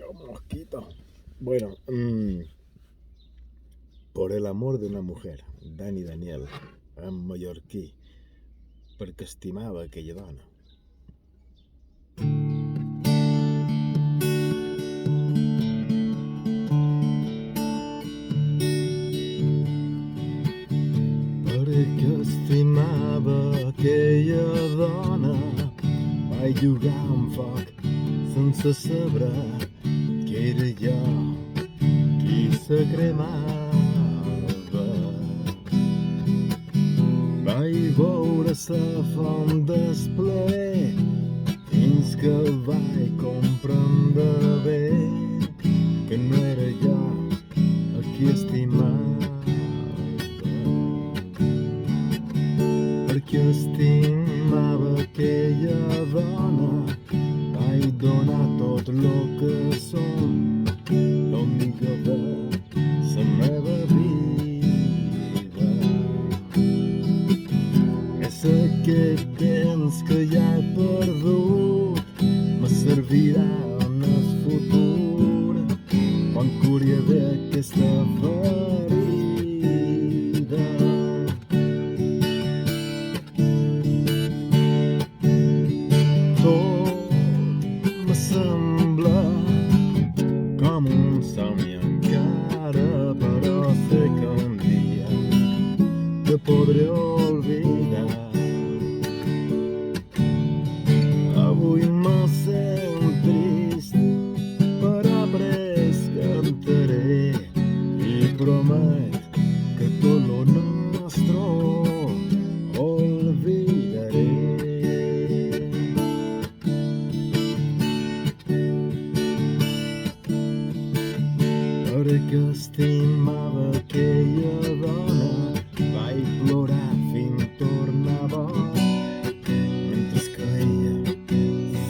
un mosquito. Bueno, por el amor de una mujer, Dani Daniel, en mallorquí, perquè estimava aquella dona. Perquè estimava aquella dona, vaig jugar amb foc sense saber que era jo qui se cremava. Vaig veure sa font d'esplaer fins que vaig comprendre bé que no era jo a qui estimava. Perquè estimava aquella dona, vaig donar tot lo que som, lo millor de la meva vida. És aquest temps que ja he perdut, me servirà en el futur, quan curi d'aquesta ferida. Sembla com un somni encara, però sé que un dia te podré oblidar. Avui me sent trist, però après cantaré i promet que tot lo nostre olvidaré. Perquè estimava aquella dona, vaig plorar fins tornar boig, mentre que ella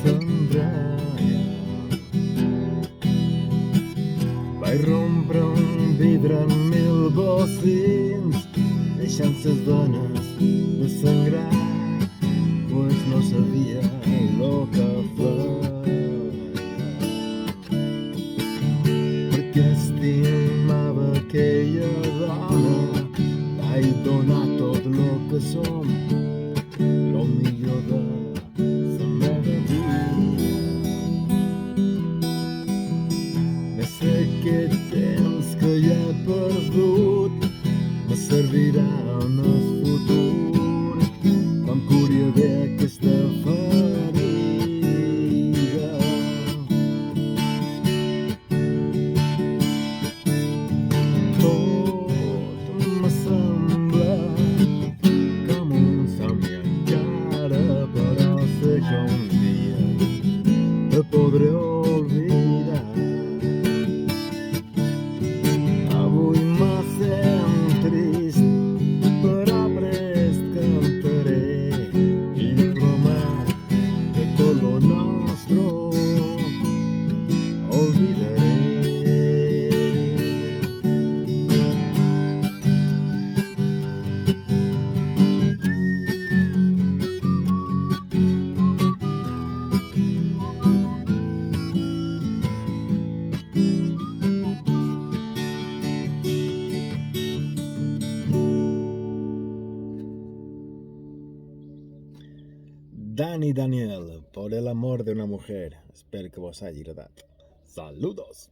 s'endreia. Vaig rompre un vidre en mil bocins, deixant ses dones de sangrar, pues no sabia lo que feia. Perquè estimava aquella dona, vaig donar tot lo que som, lo millor de la meva vida. És aquest temps que ja he perdut, me servirà en el futur, quan curi d'aquesta ferida. Un dia te podré oblidar. Avui me sent trist, però prest cantaré i promet que tot lo nostre olvidaré. Dani Daniel, por el amor de una mujer. Espero que vos hagi agradat. Saludos!